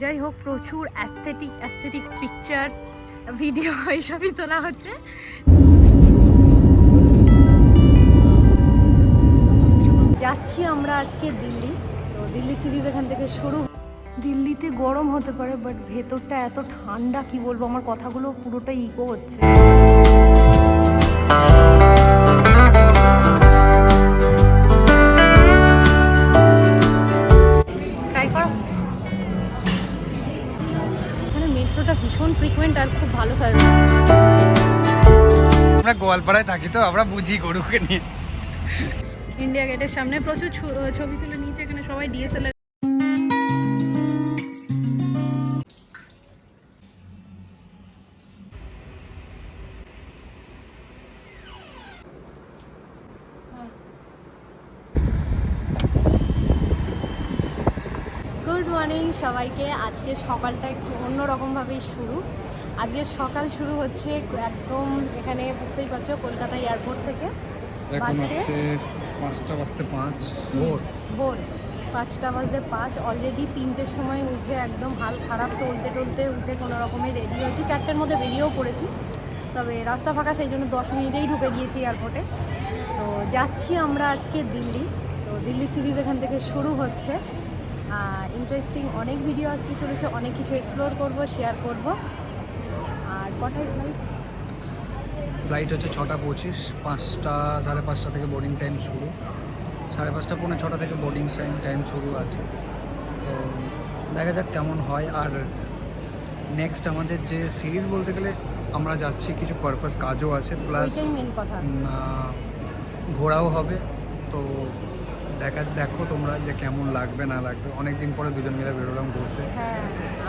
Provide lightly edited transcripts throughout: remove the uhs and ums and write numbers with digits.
যাই হোক, প্রচুর অ্যাস্থেটিক পিকচার ভিডিও এইসবই তোলা হচ্ছে। যাচ্ছি আমরা আজকে দিল্লি। তো দিল্লি সিরিজ এখান থেকে শুরু। দিল্লিতে গরম হতে পারে, বাট ভেতরটা এত ঠান্ডা, কি বলবো, আমার কথাগুলো পুরোটাই ইকো হচ্ছে। ট্রাই করো। এখানে মেট্রোটা ভীষণ ফ্রিকোয়েন্ট আর খুব ভালো সার্ভিস। আমরা গোয়ালপাড়ায় থাকি তো আমরা বুঝি গরুকে নিয়ে। ইন্ডিয়া গেটের সামনে প্রচুর ছবি তুলে নিয়েছে, এখানে সবাই ডিএসএলআর। গুড মর্নিং সবাইকে। আজকে সকালটা একটু অন্যরকমভাবেই শুরু। আজকে সকাল শুরু হচ্ছে একদম এখানে, বুঝতেই পারছো, কলকাতা এয়ারপোর্ট থেকে। এখন হচ্ছে 5:05 ভোর 5:05। অলরেডি 3টের সময় উঠে একদম হাল খারাপ টলতে উঠে কোনো রকমে রেডি হয়েছি। 4টের মধ্যে বেরিয়েও পড়েছি, তবে রাস্তা ফাঁকা, সেই জন্য 10 মিনিটেই ঢুকে গিয়েছি এয়ারপোর্টে। তো যাচ্ছি আমরা আজকে দিল্লি। তো দিল্লি সিরিজ এখান থেকে শুরু হচ্ছে। ইন্টারেস্টিং অনেক ভিডিও আসতে চলেছে, অনেক কিছু এক্সপ্লোর করব, শেয়ার করব। আর কটায় ফ্লাইট হচ্ছে 6:25, 5টা 5:30 থেকে বোর্ডিং টাইম শুরু, 5:30 পৌনে 6টা থেকে বোর্ডিং টাইম শুরু আছে। তো দেখা যাক কেমন হয়। আর নেক্সট আমাদের যে সিরিজ বলতে গেলে আমরা যাচ্ছি কিছু পারপাস কাজও আছে, প্লাস ঘোরাও হবে। তো দেখো তোমরা যে কেমন লাগবে না লাগবে। অনেকদিন পরে দুজন মিলে বেরোলাম ঘুরতে। হ্যাঁ,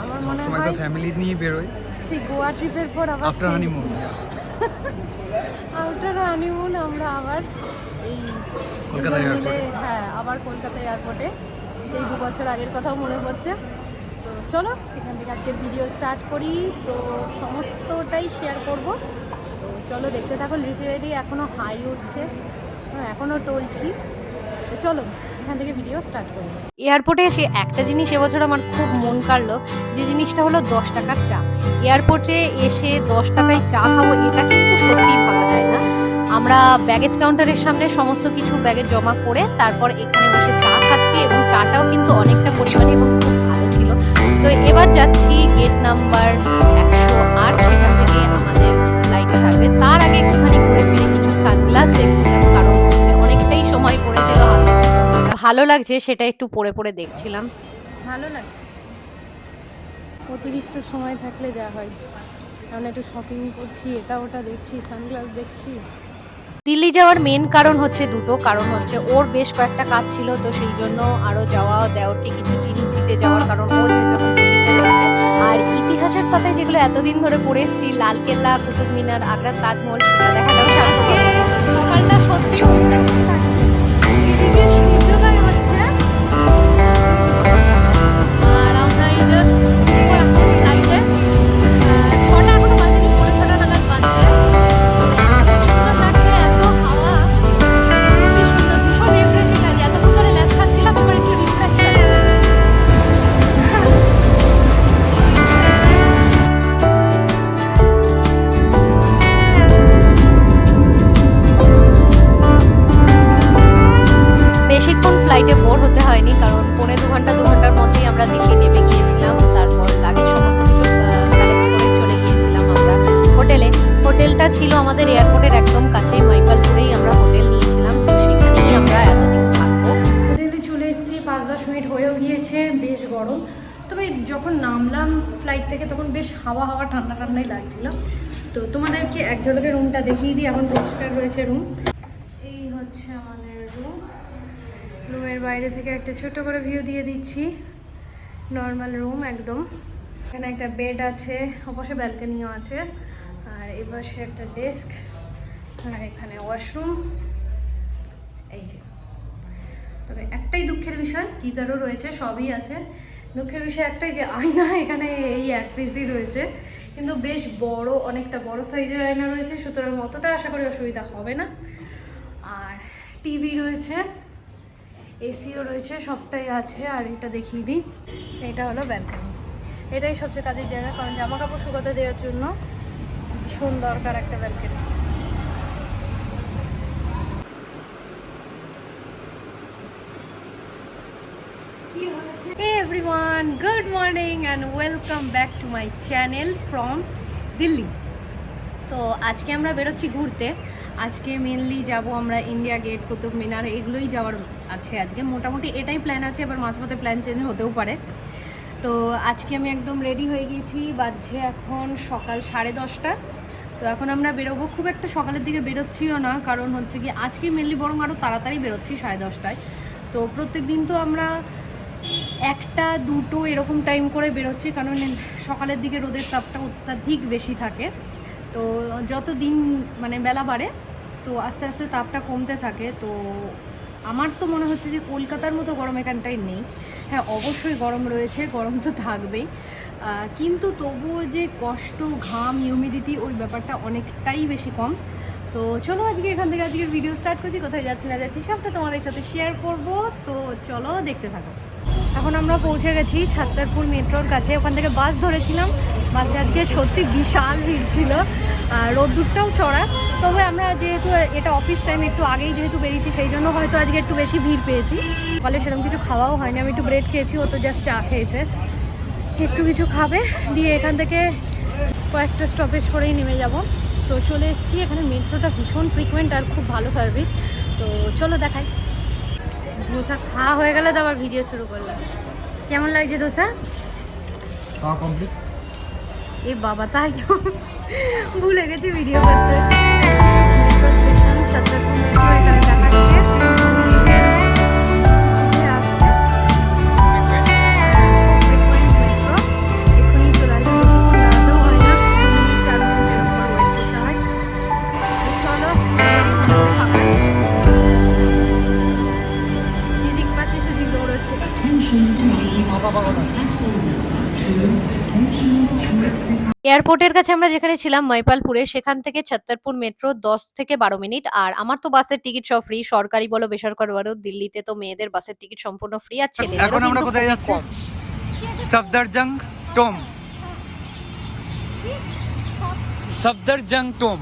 আমার মনে হয় তো ফ্যামিলি নিয়ে বেরোই। সেই গোয়া ট্রিপের পর আবার আফটার হানিমুন আমরা আবার এই কলকাতা মিলে, হ্যাঁ, আবার কলকাতা এয়ারপোর্টে। সেই 2 বছর আগের কথাও মনে পড়ছে। তো চলো এখান থেকে আজকে ভিডিও স্টার্ট করি। তো সমস্তটাই শেয়ার করব। তো চলো দেখতে থাকো। লিটারেলি এখনও হাই উঠছে, এখনও টলছি। তো চলো এখান থেকে ভিডিও স্টার্ট করি। এয়ারপোর্টে এসে একটা জিনিস এবছর আমার খুব মন কাড়লো, যে জিনিসটা হলো 10 টাকার চা। এয়ারপোর্টে এসে 10 টাকায় চা খাবো, এটা কিন্তু সত্যিই ভাবা যায় না। আমরা ব্যাগেজ কাউন্টারের সামনে সমস্ত কিছু ব্যাগে জমা করে তারপর এখানে বসে চা খাচ্ছি, এবং চাটাও কিন্তু অনেকটা পরিমাণে এবং খুব ভালো ছিল। তো এবার যাচ্ছি গেট নাম্বার 108, সেখান থেকে আমাদের ফ্লাইট ছাড়বে। তার আগে একটুখানি ঘুরে ফিরে কিছু সানগ্লাস দেখছিলাম, কারণ হচ্ছে অনেকটাই সময় পড়েছিল হাতে। ভালো লাগছে সেটা একটু পরে দেখছিলাম, ভালো লাগছে। অতিরিক্ত সময় থাকলে যা হয়, কারণ একটু শপিং করছি, এটা ওটা দেখছি, সানগ্লাস দেখছি। দিল্লি যাওয়ার মেন কারণ হচ্ছে দুটো। কারণ হচ্ছে ওর বেশ কয়েকটা কাজ ছিল, তো সেই জন্য আরও যাওয়া, দেওরকে কিছু জিনিস দিতে যাওয়ার, কারণ ও যেহেতু এখন দিল্লিতে রয়েছে। আর ইতিহাসের পাতায় যেগুলো এতদিন ধরে পড়ে এসেছি, লালকেল্লা, কুতুব মিনার, আগ্রার তাজমহল, সেটা দেখাটাও সকালটা সত্যি আর আমরা এই জাস্ট ফ্লাইটে 6টা এখনো বাজেনি, 6:30 নাগাদ বাজছে। এত হাওয়া, খুবই সুন্দর, ভীষণ রিফ্রেশিং লাগে। এতক্ষণ ধরে ল্যাস খাচ্ছিলাম, এবার একটু রিফ্রেশ লাগছে। বেশিক্ষণ ফ্লাইটে বোর হতে হয়নি, কারণ 2.5 ঘন্টার মধ্যেই আমরা দিল্লি নেমে গিয়েছিলাম। তারপর লাগেজ সমস্ত কিছু কালেক্ট করে চলে গিয়েছিলাম আমরা হোটেলে। হোটেলটা ছিল আমাদের এয়ারপোর্টের একদম কাছেই, মহিপালপুরেই আমরা হোটেল নিয়েছিলাম। তো সেখানেই আমরা এতদিন থাকবো। হোটেলে চলে এসেছি, 5-10 মিনিট হয়েও গিয়েছে। বেশ গরম, তবে যখন নামলাম ফ্লাইট থেকে তখন বেশ হাওয়া ঠান্ডাই লাগছিল। তো তোমাদেরকে এক ঝলকে রুমটা দেখিয়ে দিই। এখন পরিষ্কার রয়েছে রুম। এই হচ্ছে আমাদের রুম। রুমের বাইরে থেকে একটা ছোট করে ভিউ দিয়ে দিচ্ছি। নর্মাল রুম একদম। এখানে একটা বেড আছে, অবশ্যই ব্যালকনিও আছে। আর এই পাশে একটা ডেস্ক, আর এখানে ওয়াশরুম। এই যে, তবে একটাই দুঃখের বিষয়, গিজারও রয়েছে, সবই আছে। দুঃখের বিষয় একটাই, যে আয়না এখানে এই এক পিসই রয়েছে, কিন্তু বেশ বড়, অনেকটা বড় সাইজের আয়না রয়েছে, সুতরাং অতটা আশা করি অসুবিধা হবে না। আর টিভি রয়েছে, এসিও রয়েছে, সবটাই আছে। আর এটা দেখিয়ে দিই, এটা হলো ব্যালকনি। এটাই সবচেয়ে কাজের জায়গা, কারণ জামা কাপড় শুকাতে দেওয়ার জন্য ভীষণ দরকার একটা balcony. Hey everyone, good morning and welcome back to my channel from Delhi. তো আজকে আমরা বেরোচ্ছি ঘুরতে। আজকে মেনলি যাব আমরা ইন্ডিয়া গেট, কুতুব মিনার, এগুলোই যাওয়ার আছে আজকে। মোটামুটি এটাই প্ল্যান আছে, এবার মাঝপথে প্ল্যান চেঞ্জ হতেও পারে। তো আজকে আমি একদম রেডি হয়ে গিয়েছি, বাজছে এখন সকাল 10:30। তো এখন আমরা বেরোবো, খুব একটা সকালের দিকে বেরোচ্ছিও না, কারণ হচ্ছে কি আজকে মেনলি বরং আরও তাড়াতাড়ি বেরোচ্ছি 10:30টায়। তো প্রত্যেক দিন তো আমরা 1টা 2টো এরকম টাইম করে বেরোচ্ছি, কারণ সকালের দিকে রোদের তাপটা অত্যাধিক বেশি থাকে। তো যত দিন মানে বেলা বাড়ে তো আস্তে আস্তে তাপটা কমতে থাকে। তো আমার তো মনে হচ্ছে যে কলকাতার মতো গরম এখানটায় নেই। হ্যাঁ, অবশ্যই গরম রয়েছে, গরম তো থাকবেই, কিন্তু তবুও যে কষ্ট, ঘাম, হিউমিডিটি, ওই ব্যাপারটা অনেকটাই বেশি কম। তো চলো আজকে এখান থেকে আজকের ভিডিও স্টার্ট করছি। কোথায় যাচ্ছি না যাচ্ছি সবটা তোমাদের সাথে শেয়ার করব। তো চলো দেখতে থাকো। এখন আমরা পৌঁছে গেছি ছাত্তারপুর মেট্রোর কাছে। ওখান থেকে বাস ধরেছিলাম। বাসে আজকে সত্যি বিশাল ভিড় ছিল, আর রোদ্দুরটাও চড়া। তবে আমরা যেহেতু এটা অফিস টাইম, একটু আগেই যেহেতু বেরিয়েছি, সেই জন্য হয়তো আজকে একটু বেশি ভিড় পেয়েছি। ফলে সেরকম কিছু খাওয়াও হয়নি, আমি একটু ব্রেড খেয়েছি, ও তো জাস্ট চা খেয়েছে। একটু কিছু খাবে, দিয়ে এখান থেকে কয়েকটা স্টপেজ করেই নেমে যাব। তো চলে এসেছি এখানে। মেট্রোটা ভীষণ ফ্রিকুয়েন্ট আর খুব ভালো সার্ভিস। তো চলো দেখাই। ধোসা খাওয়া হয়ে গেলে তো আবার ভিডিও শুরু করলাম। কেমন লাগছে ধোসা? খাওয়া কমপ্লিট। এ বাবা, তাই তো ভুলে গেছি ভিডিও করতে। মেট্রো স্টেশন ছাত্রপুর মেট্রো এখানে দেখাচ্ছে। এক্ষুনি চলে আসবে, বেশিক্ষণ দাঁড়াতেও হয় না, 2 মিনিট 4 মিনিট এরকম করে ওয়েট করতে হয়। চলো যেদিক পাচ্ছি সেদিক দৌড়চ্ছে। এয়ারপোর্টের কাছে আমরা যেখানে ছিলাম মহিপালপুরে, সেখান থেকে ছাত্তারপুর মেট্রো 10 থেকে 12 মিনিট। আর আমার তো বাসের টিকিট সব ফ্রি, সরকারি বলো বেসরকারি বলো। দিল্লিতে তো মেয়েদের বাসের টিকিট সম্পূর্ণ ফ্রি, আর ছেলেদেরও এখন আমরা কিন্তু কোথায় খুবই যাচ্ছি? কম। Safdarjung tomb. Safdarjung tomb.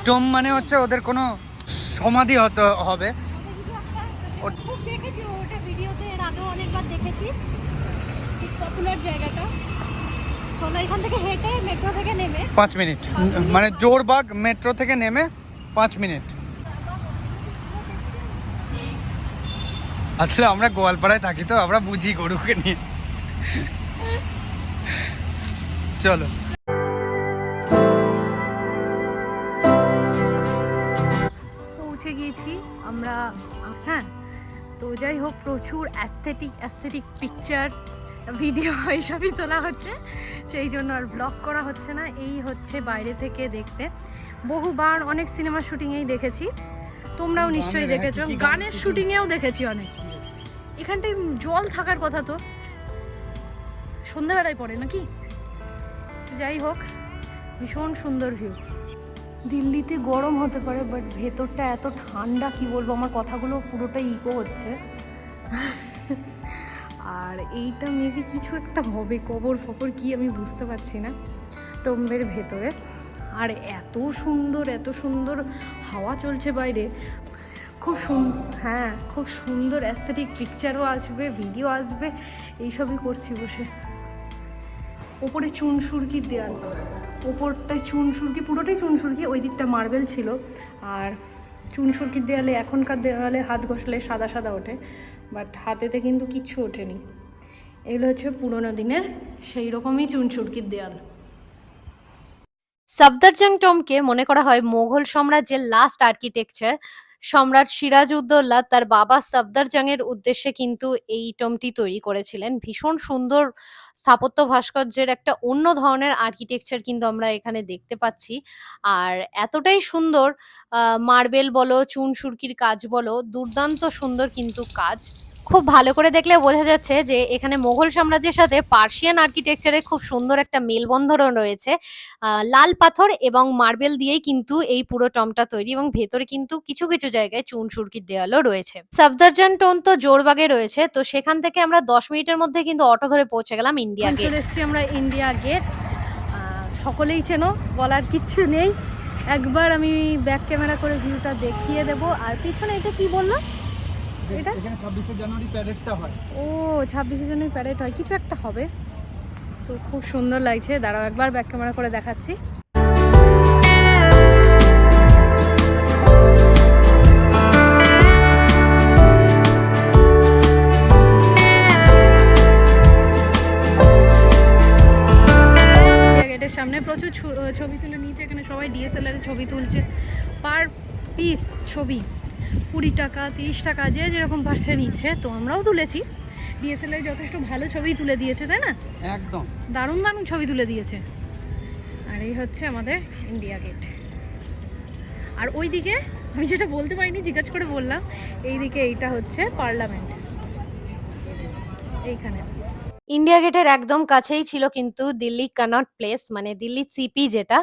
Tomb মানে হচ্ছে ওদের কোনো সমাধি হতে হবে। খুব দেখেছি ওটা ভিডিওতে, এর আগেও অনেকবার দেখেছি। খুব পপুলার জায়গাটা। চলো এখান থেকে হেঁটে মেট্রো থেকে নেমে 5 মিনিট, মানে জোরবাগ মেট্রো থেকে নেমে 5 মিনিট। আসলে আমরা গোয়ালপাড়ায় থাকি, তো আমরা বুঝি গরুকে নিয়ে। চলো। পৌঁছে গিয়েছি আমরা। হ্যাঁ, তো যাই হোক, প্রচুর অ্যাস্থেটিক পিকচার, ভিডিও এইসবই তোলা হচ্ছে, সেই জন্য আর ব্লগ করা হচ্ছে না। এই হচ্ছে বাইরে থেকে দেখতে। বহুবার অনেক সিনেমার শুটিংয়েই দেখেছি, তোমরাও নিশ্চয়ই দেখেছো। গানের শুটিংয়েও দেখেছি অনেক। এখানটায় জল থাকার কথা, তো সন্ধ্যাবেলায় পড়ে নাকি। যাই হোক, ভীষণ সুন্দর ভিউ। দিল্লিতে গরম হতে পারে, বাট ভেতরটা এত ঠান্ডা, কি বলবো, আমার কথাগুলো পুরোটাই ইকো হচ্ছে। আর এইটা মেবি কিছু একটা হবে, কবর ফবর কি আমি বুঝতে পারছি না, টম্বের ভেতরে। আর এত সুন্দর হাওয়া চলছে বাইরে, হ্যাঁ, খুব সুন্দর অ্যাস্থেটিক পিকচারও আসবে, ভিডিও আসবে, এইসবই করছি বসে। ওপরে চুনসুরকির দেয়াল, ওপরটায় চুনসুরকি, পুরোটাই চুনসুরকি, ওই দিকটা মার্বেল ছিল। আর চুনসুরকির দেয়ালে, এখনকার দেওয়ালে হাত ঘষলে সাদা সাদা ওঠে, বাট হাতেতে কিন্তু কিচ্ছু ওঠেনি। এগুলো হচ্ছে পুরোনো দিনের সেই রকমই চুনসুরকির দেয়াল। সফদরজং টোম্বকে মনে করা হয় মোগল সাম্রাজ্যের লাস্ট আর্কিটেকচার। সম্রাট সিরাজউদ্দৌলা তার বাবা সফদরজং এর উদ্দেশ্যে কিন্তু এই টোম্বটি তৈরি করেছিলেন। ভীষণ সুন্দর স্থাপত্য ভাস্কর্যের একটা অন্য ধরনের আর্কিটেকচার কিন্তু আমরা এখানে দেখতে পাচ্ছি। আর এতটাই সুন্দর, মার্বেল বলো, চুন সুরকির কাজ বলো, দুর্দান্ত সুন্দর কিন্তু কাজ। খুব ভালো করে দেখলে বোঝা যাচ্ছে যে এখানে মোগল সাম্রাজ্যের সাথে পার্সিয়ান আর্কিটেকচারের খুব সুন্দর একটা মেলবন্ধনও রয়েছে। লাল পাথর এবং মার্বেল দিয়েই কিন্তু এই পুরো টমটা তৈরি এবং ভেতরে কিন্তু কিছু কিছু জায়গায় চুন সুরকির দেওয়ালও রয়েছে। সাফদারজান টোন তো জোরবাগে রয়েছে, তো সেখান থেকে আমরা 10 মিনিটের মধ্যে কিন্তু অটো ধরে পৌঁছে গেলাম ইন্ডিয়া গেট। চলে এসেছি আমরা ইন্ডিয়া গেট। সকলেই চেনো, বলার কিচ্ছু নেই। একবার আমি ব্যাক ক্যামেরা করে ভিউটা দেখিয়ে দেব। আর পিছনে এটা কি বললো? এটা এখানে 26শে জানুয়ারি প্যারেডটা হয়। ও 26শে জানুয়ারি প্যারেড হয়, কিছু একটা হবে। তো খুব সুন্দর লাগছে, দাঁড়াও একবার ব্যাক ক্যামেরা করে দেখাচ্ছি। গেটের সামনে প্রচুর ছবি তুলে নিয়েছে, এখানে সবাই ডিএসএলআর ছবি তুলছে। পার পিস ছবি 20 টাকা 30 টাকা, যে যেরকম পারছে নিচ্ছে। তো আমরাও তুলেছি, ডিএসএলআর যথেষ্ট ভালো ছবি তুলে দিয়েছে, তাই না? একদম দারুণ দারুণ ছবি তুলে দিয়েছে। আর এই হচ্ছে আমাদের ইন্ডিয়া গেট। আর ওইদিকে আমি যেটা বলতে পারিনি, জিজ্ঞাসা করে বললাম, এইদিকে এইটা হচ্ছে পার্লামেন্ট। এইখানে ইন্ডিয়া গেটের একদম কাছেই ছিল কিন্তু দিল্লি কনট প্লেস, মানে দিল্লি সিপি, যেটা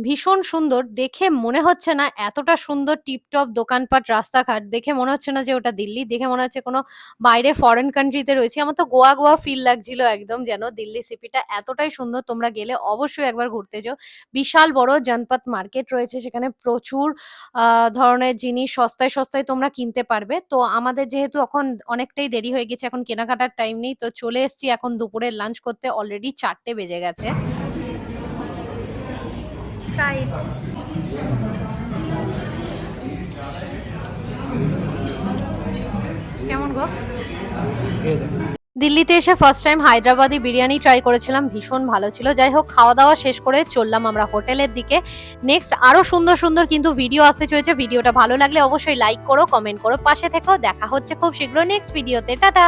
ভীষণ সুন্দর। দেখে মনে হচ্ছে না এতটা সুন্দর টিপটপ দোকানপাট, রাস্তাঘাট দেখে মনে হচ্ছে না যে ওটা দিল্লি, দেখে মনে হচ্ছে কোনো বাইরে ফরেন কান্ট্রিতে রয়েছে। আমার তো গোয়া গোয়া ফিল লাগছিল একদম, যেন দিল্লি সিপিটা এতটাই সুন্দর। তোমরা গেলে অবশ্যই একবার ঘুরতে যাও। বিশাল বড় জনপথ মার্কেট রয়েছে, সেখানে প্রচুর ধরনের জিনিস সস্তায় সস্তায় তোমরা কিনতে পারবে। তো আমাদের যেহেতু এখন অনেকটাই দেরি হয়ে গেছে, এখন কেনাকাটার টাইম নেই, তো চলে এসেছি এখন দুপুরে লাঞ্চ করতে। অলরেডি 4টে বেজে গেছে। কেমন গো? দিল্লিতে এসে first time Hyderabadi biryani try করেছিলাম, ভীষণ ভালো ছিল। যাই হোক, খাওয়া দাওয়া শেষ করে চললাম আমরা হোটেলের দিকে। নেক্সট আরো সুন্দর সুন্দর কিন্তু ভিডিও আসতে চলেছে। ভিডিওটা ভালো লাগলে অবশ্যই লাইক করো, কমেন্ট করো, পাশে থেকো। দেখা হচ্ছে খুব শীঘ্র নেক্সট ভিডিওতে। টাটা।